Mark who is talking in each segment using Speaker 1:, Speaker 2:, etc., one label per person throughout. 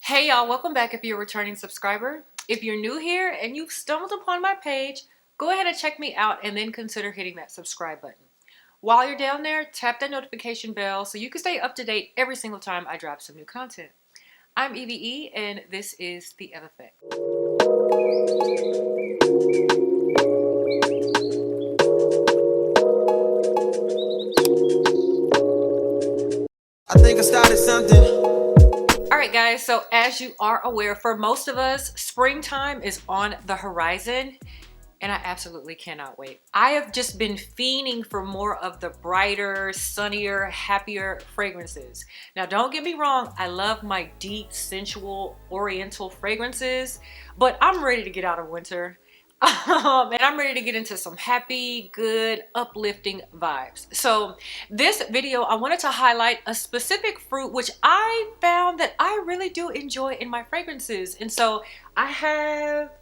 Speaker 1: Hey y'all, welcome back if you're a returning subscriber. If you're new here and you've stumbled upon my page, go ahead and check me out and then consider hitting that subscribe button. While you're down there, tap that notification bell so you can stay up to date every single time I drop some new content. I'm EVE and this is The Eve Effect.
Speaker 2: I think I started something.
Speaker 1: Alright guys, so as you are aware, for most of us, springtime is on the horizon and I absolutely cannot wait. I have just been fiending for more of the brighter, sunnier, happier fragrances. Now don't get me wrong, I love my deep, sensual, oriental fragrances, but I'm ready to get out of winter. And I'm ready to get into some happy, good, uplifting vibes. So this video, I wanted to highlight a specific fruit which I found that I really do enjoy in my fragrances. And so I have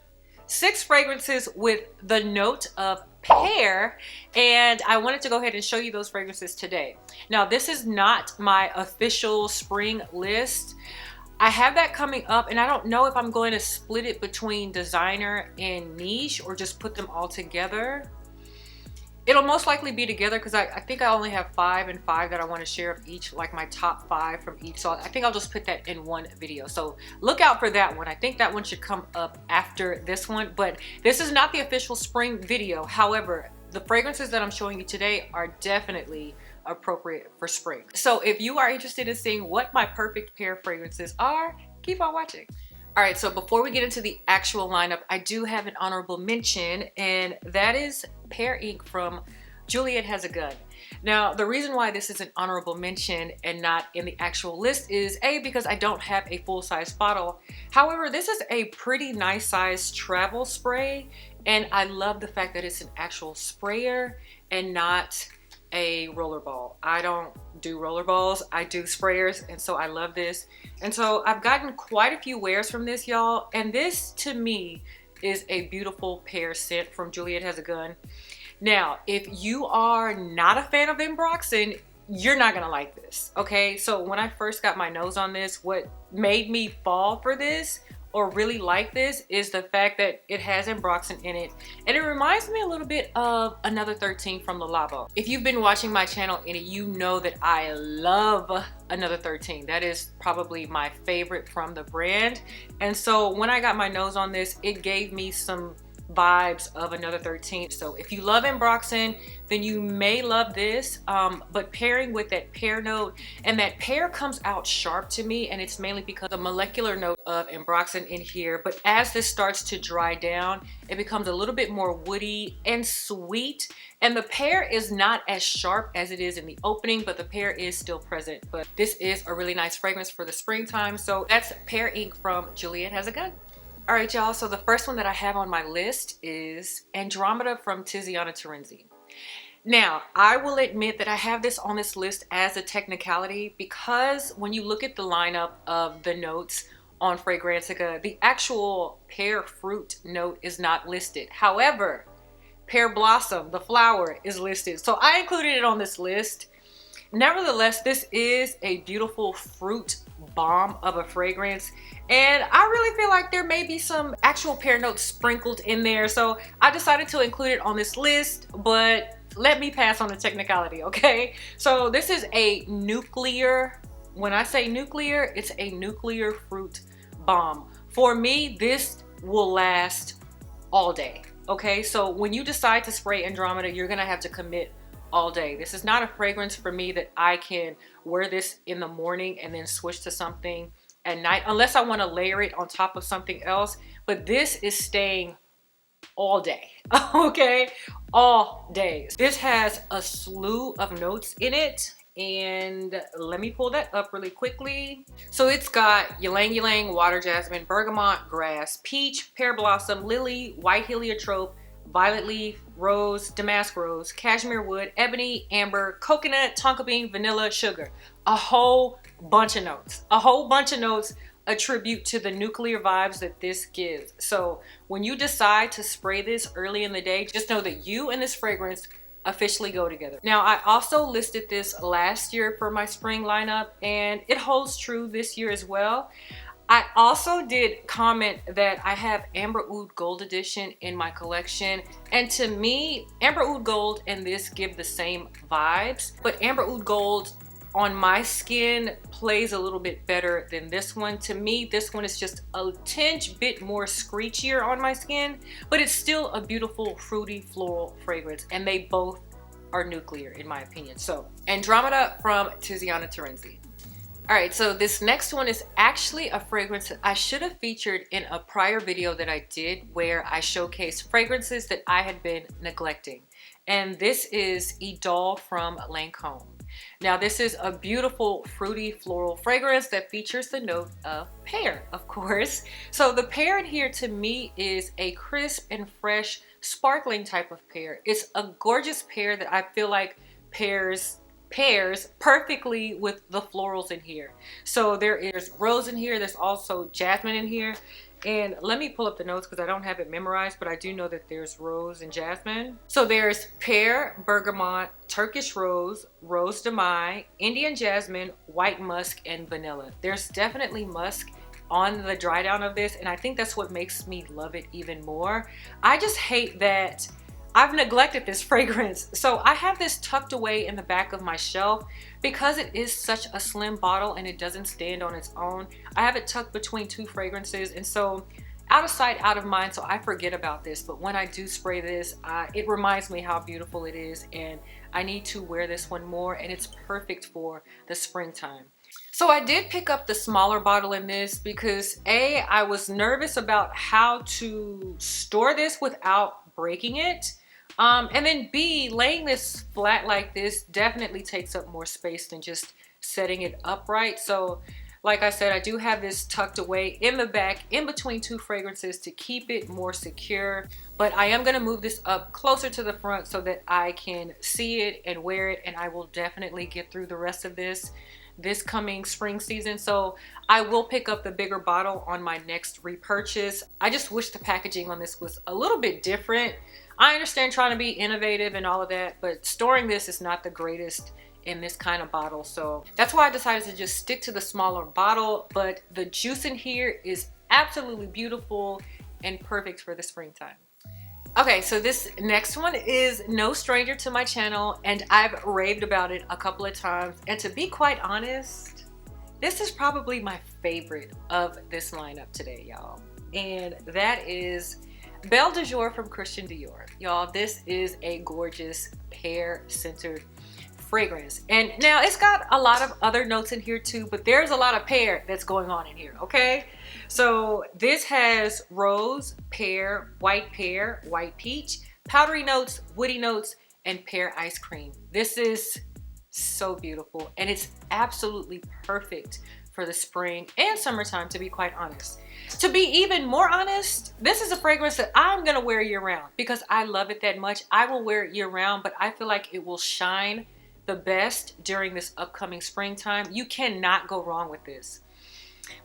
Speaker 1: 6 fragrances with the note of pear, and I wanted to go ahead and show you those fragrances today. Now this is not my official spring list. I have that coming up and I don't know if I'm going to split it between designer and niche or just put them all together. It'll most likely be together because I think I only have 5 and 5 that I want to share of each, like my top 5 from each. So I think I'll just put that in one video. So look out for that one. I think that one should come up after this one, but this is not the official spring video. However, the fragrances that I'm showing you today are definitely appropriate for spring. So if you are interested in seeing what my perfect pear fragrances are, keep on watching. All right, so before we get into the actual lineup, I do have an honorable mention, and that is Pear Ink from Juliet Has a Gun. Now, the reason why this is an honorable mention and not in the actual list is A, because I don't have a full-size bottle. However, this is a pretty nice size travel spray, and I love the fact that it's an actual sprayer and not a roller ball. I don't do roller balls, I do sprayers, and so I love this. And so I've gotten quite a few wears from this, y'all, and this to me is a beautiful pear scent from Juliet Has a Gun. Now, if you are not a fan of Ambroxan, you're not gonna like this, okay? So when I first got my nose on this, what made me fall for this or really like this is the fact that it has Ambroxan in it, and it reminds me a little bit of Another 13 from Le Labo. If you've been watching my channel, you know that I love Another 13. That is probably my favorite from the brand. And so when I got my nose on this, it gave me some vibes of Another 13. So if you love Ambroxan, then you may love this, but pairing with that pear note, and that pear comes out sharp to me, and it's mainly because the molecular note of Ambroxan in here. But as this starts to dry down, it becomes a little bit more woody and sweet, and the pear is not as sharp as it is in the opening, but the pear is still present. But this is a really nice fragrance for the springtime. So that's Pear Ink from Juliet Has a Gun. All right, y'all, so the first one that I have on my list is Andromeda from Tiziana Terenzi. Now, I will admit that I have this on this list as a technicality because when you look at the lineup of the notes on Fragrantica, the actual pear fruit note is not listed. However, pear blossom, the flower, is listed. So I included it on this list. Nevertheless, this is a beautiful fruit bomb of a fragrance, and I really feel like there may be some actual pear notes sprinkled in there, so I decided to include it on this list, but let me pass on the technicality, okay? So this is a nuclear, when I say nuclear, it's a nuclear fruit bomb. For me, this will last all day, okay? So when you decide to spray Andromeda, you're gonna have to commit all day. This is not a fragrance for me that I can wear this in the morning and then switch to something at night, unless I want to layer it on top of something else. But this is staying all day, okay? All day. This has a slew of notes in it, and let me pull that up really quickly. So it's got ylang ylang, water jasmine, bergamot, grass, peach, pear blossom, lily, white heliotrope, violet leaf, rose, damask rose, cashmere wood, ebony, amber, coconut, tonka bean, vanilla, sugar. A whole bunch of notes. A whole bunch of notes attribute to the nuclear vibes that this gives. So when you decide to spray this early in the day, just know that you and this fragrance officially go together. Now, I also listed this last year for my spring lineup, and it holds true this year as well. I also did comment that I have Amber Oud Gold Edition in my collection, and to me, Amber Oud Gold and this give the same vibes, but Amber Oud Gold on my skin plays a little bit better than this one. To me, this one is just a tinge bit more screechier on my skin, but it's still a beautiful fruity floral fragrance, and they both are nuclear in my opinion. So Andromeda from Tiziana Terenzi. All right, so this next one is actually a fragrance that I should have featured in a prior video that I did where I showcased fragrances that I had been neglecting. And this is Idole from Lancome. Now this is a beautiful fruity floral fragrance that features the note of pear, of course. So the pear in here to me is a crisp and fresh, sparkling type of pear. It's a gorgeous pear that I feel like pairs perfectly with the florals in here. So there is rose in here, there's also jasmine in here, and let me pull up the notes because I don't have it memorized, but I do know that there's rose and jasmine. So there's pear, bergamot, Turkish rose, rose de mai, Indian jasmine, white musk, and vanilla. There's definitely musk on the dry down of this, and I think that's what makes me love it even more. I just hate that I've neglected this fragrance. So I have this tucked away in the back of my shelf because it is such a slim bottle and it doesn't stand on its own. I have it tucked between two fragrances, and so out of sight, out of mind, so I forget about this. But when I do spray this, it reminds me how beautiful it is, and I need to wear this one more, and it's perfect for the springtime. So I did pick up the smaller bottle in this because A, I was nervous about how to store this without breaking it. And then B, laying this flat like this definitely takes up more space than just setting it upright. So like I said, I do have this tucked away in the back in between two fragrances to keep it more secure. But I am going to move this up closer to the front so that I can see it and wear it, and I will definitely get through the rest of this coming spring season. So I will pick up the bigger bottle on my next repurchase. I just wish the packaging on this was a little bit different. I understand trying to be innovative and all of that, but storing this is not the greatest in this kind of bottle. So that's why I decided to just stick to the smaller bottle, but the juice in here is absolutely beautiful and perfect for the springtime. Okay, so this next one is no stranger to my channel, and I've raved about it a couple of times. And to be quite honest, this is probably my favorite of this lineup today, y'all. And that is Belle de Jour from Christian Dior. Y'all, this is a gorgeous pear-centered fragrance. And now it's got a lot of other notes in here too, but there's a lot of pear that's going on in here, okay? So this has rose, pear, white peach, powdery notes, woody notes, and pear ice cream. This is so beautiful, and it's absolutely perfect for the spring and summertime, to be quite honest. To be even more honest, this is a fragrance that I'm gonna wear year round because I love it that much. I will wear it year round, but I feel like it will shine the best during this upcoming springtime. You cannot go wrong with this.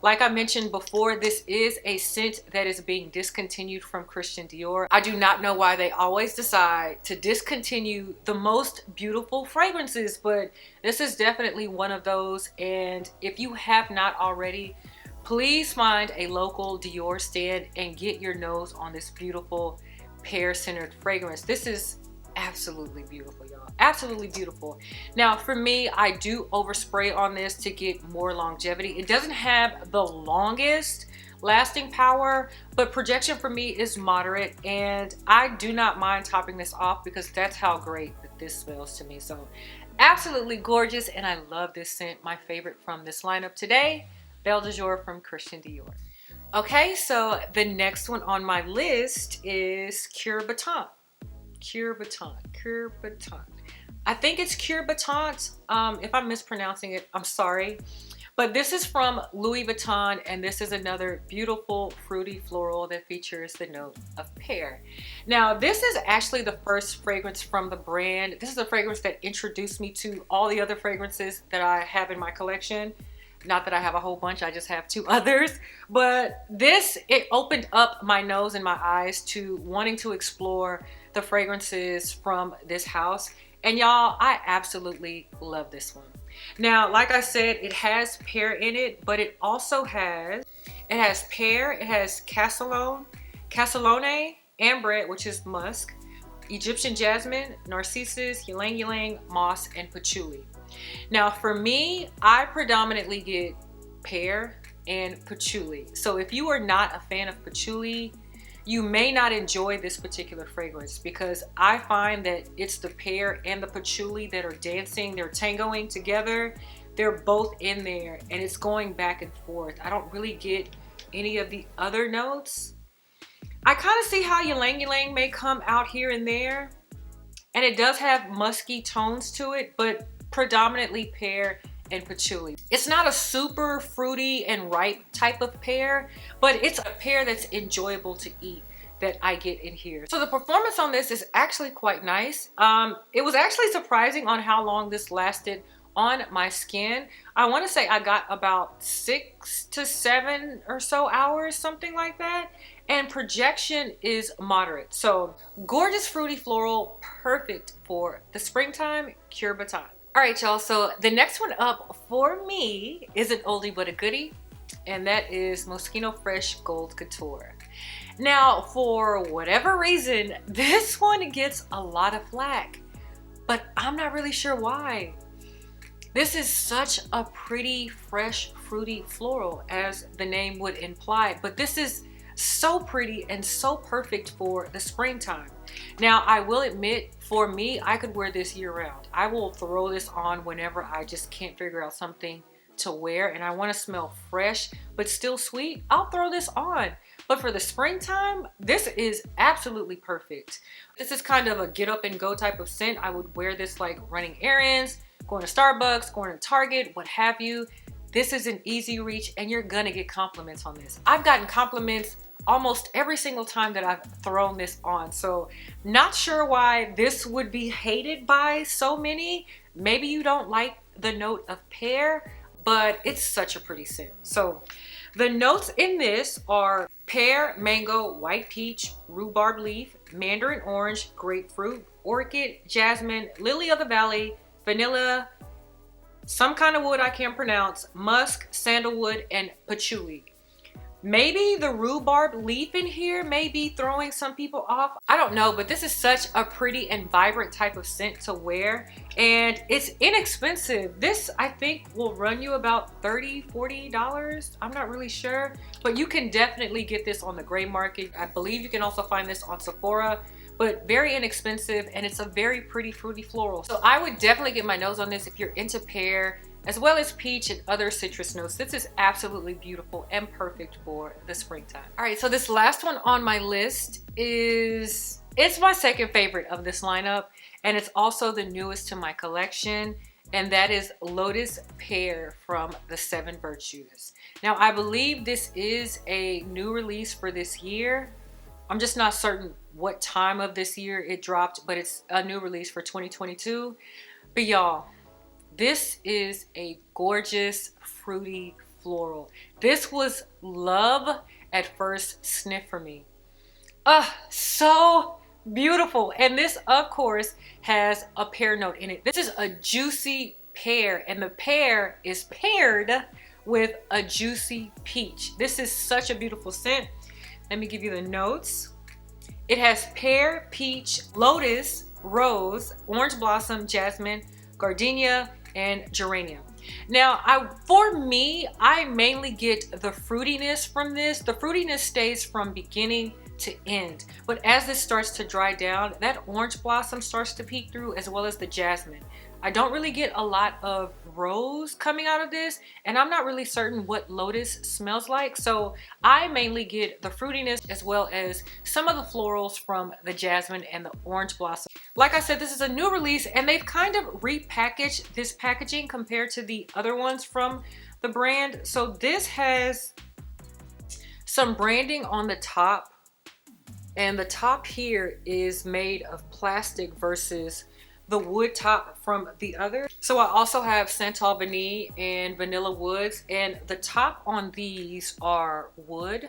Speaker 1: Like I mentioned before, this is a scent that is being discontinued from Christian Dior. I do not know why they always decide to discontinue the most beautiful fragrances, but this is definitely one of those. And if you have not already, please find a local Dior stand and get your nose on this beautiful pear-centered fragrance. This is absolutely beautiful, y'all. Absolutely beautiful. Now for me, I do overspray on this to get more longevity. It doesn't have the longest lasting power, but projection for me is moderate, and I do not mind topping this off because that's how great that this smells to me. So absolutely gorgeous, and I love this scent. My favorite from this lineup today, Belle de Jour from Christian Dior. Okay, so the next one on my list is Baton. Baton. I think it's Baton. If I'm mispronouncing it, I'm sorry. But this is from Louis Vuitton, and this is another beautiful fruity floral that features the note of pear. Now, this is actually the first fragrance from the brand. This is a fragrance that introduced me to all the other fragrances that I have in my collection. Not that I have a whole bunch, I just have 2 others. But this, it opened up my nose and my eyes to wanting to explore the fragrances from this house. And y'all, I absolutely love this one. Now, like I said, it has pear in it, but it also has It has pear, it has castellone, ambre, which is musk, Egyptian jasmine, narcissus, ylang ylang, moss, and patchouli. Now for me, I predominantly get pear and patchouli. So if you are not a fan of patchouli, you may not enjoy this particular fragrance, because I find that it's the pear and the patchouli that are dancing, they're tangoing together. They're both in there and it's going back and forth. I don't really get any of the other notes. I kind of see how ylang ylang may come out here and there, and it does have musky tones to it, but predominantly pear and patchouli. It's not a super fruity and ripe type of pear, but it's a pear that's enjoyable to eat that I get in here. So the performance on this is actually quite nice. It was actually surprising on how long this lasted on my skin. I want to say I got about 6 to 7 or so hours, something like that. And projection is moderate. So gorgeous fruity floral, perfect for the springtime, Cure Baton. All right, y'all, so the next one up for me is an oldie but a goodie, and that is Moschino Fresh Gold Couture. Now, for whatever reason, this one gets a lot of flack, but I'm not really sure why. This is such a pretty, fresh, fruity floral, as the name would imply, but this is so pretty and so perfect for the springtime. Now, I will admit, for me, I could wear this year round. I will throw this on whenever I just can't figure out something to wear and I want to smell fresh but still sweet. I'll throw this on. But for the springtime, this is absolutely perfect. This is kind of a get up and go type of scent. I would wear this like running errands, going to Starbucks, going to Target, what have you. This is an easy reach and you're gonna get compliments on this. I've gotten compliments almost every single time that I've thrown this on. So not sure why this would be hated by so many. Maybe you don't like the note of pear, but it's such a pretty scent. So the notes in this are pear, mango, white peach, rhubarb leaf, mandarin orange, grapefruit, orchid, jasmine, lily of the valley, vanilla, some kind of wood I can't pronounce, musk, sandalwood, and patchouli. Maybe the rhubarb leaf in here may be throwing some people off. I don't know, but this is such a pretty and vibrant type of scent to wear, and it's inexpensive. This, I think, will run you about $30, $40. I'm not really sure, but you can definitely get this on the gray market. I believe you can also find this on Sephora, but very inexpensive, and it's a very pretty fruity floral. So I would definitely get my nose on this if you're into pear, as well as peach and other citrus notes. This is absolutely beautiful and perfect for the springtime. All right, so this last one on my list it's my second favorite of this lineup, and it's also the newest to my collection, and that is Lotus Pear from the Seven Virtues. Now, I believe this is a new release for this year. I'm just not certain what time of this year it dropped, but it's a new release for 2022. But y'all, this is a gorgeous, fruity floral. This was love at first sniff for me. So beautiful. And this, of course, has a pear note in it. This is a juicy pear, and the pear is paired with a juicy peach. This is such a beautiful scent. Let me give you the notes. It has pear, peach, lotus, rose, orange blossom, jasmine, gardenia, and geranium. Now, for me, I mainly get the fruitiness from this. The fruitiness stays from beginning to end, but as this starts to dry down, that orange blossom starts to peek through, as well as the jasmine. I don't really get a lot of rose coming out of this, and I'm not really certain what lotus smells like, so I mainly get the fruitiness as well as some of the florals from the jasmine and the orange blossom. Like I said, this is a new release, and they've kind of repackaged this packaging compared to the other ones from the brand. So this has some branding on the top, and the top here is made of plastic versus the wood top from the other. So I also have Santal Vanille and Vanilla Woods, and the top on these are wood.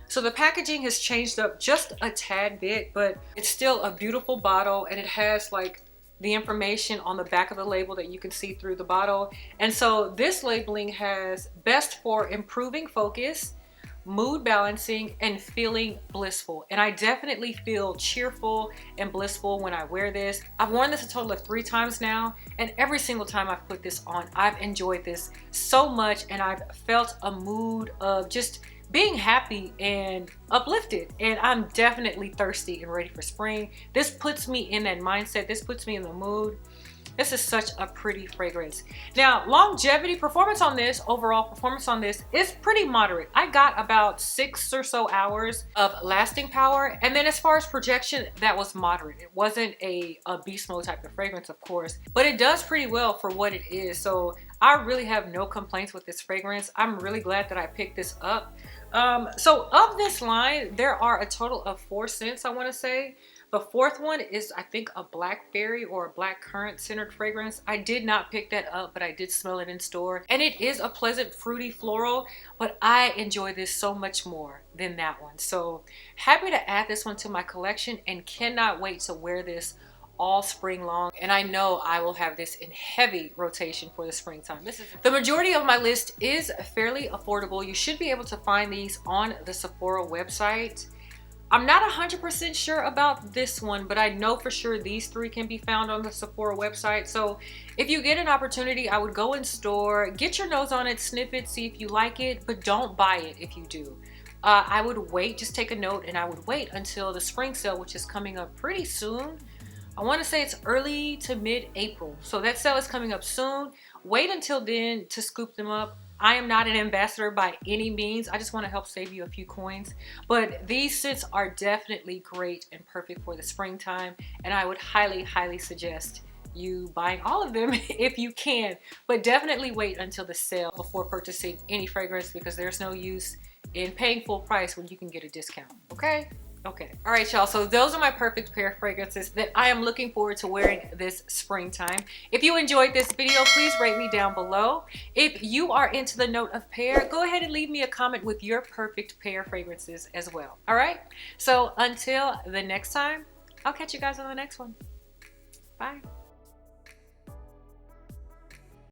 Speaker 1: So the packaging has changed up just a tad bit, but it's still a beautiful bottle, and it has like the information on the back of the label that you can see through the bottle. And so this labeling has best for improving focus, mood balancing, and feeling blissful. And I definitely feel cheerful and blissful when I wear this. I've worn this a total of 3 times now, and every single time I've put this on, I've enjoyed this so much, and I've felt a mood of just being happy and uplifted. And I'm definitely thirsty and ready for spring. This puts me in that mindset. This puts me in the mood. This is such a pretty fragrance. Now, longevity, performance on this, overall performance on this is pretty moderate. I got about 6 or so hours of lasting power. And then as far as projection, that was moderate. It wasn't a beast mode type of fragrance, of course, but it does pretty well for what it is. So I really have no complaints with this fragrance. I'm really glad that I picked this up. So of this line, there are a total of 4 scents, I want to say. The 4th one is, I think, a blackberry or a black currant centered fragrance. I did not pick that up, but I did smell it in store. And it is a pleasant fruity floral, but I enjoy this so much more than that one. So happy to add this one to my collection and cannot wait to wear this all spring long. And I know I will have this in heavy rotation for the springtime. The majority of my list is fairly affordable. You should be able to find these on the Sephora website. I'm not 100% sure about this one, but I know for sure these 3 can be found on the Sephora website. So if you get an opportunity, I would go in store, get your nose on it, sniff it, see if you like it, but don't buy it if you do. I would wait, just take a note, and I would wait until the spring sale, which is coming up pretty soon. I want to say it's early to mid-April. So that sale is coming up soon. Wait until then to scoop them up. I am not an ambassador by any means. I just want to help save you a few coins. But these scents are definitely great and perfect for the springtime. And I would highly, highly suggest you buying all of them if you can. But definitely wait until the sale before purchasing any fragrance, because there's no use in paying full price when you can get a discount, okay? Okay, all right, y'all, so those are my perfect pair fragrances that I am looking forward to wearing this springtime. If you enjoyed this video, please rate me down below. If you are into the note of pear, go ahead and leave me a comment with your perfect pear fragrances as well. All right, so until the next time, I'll catch you guys on the next one. Bye.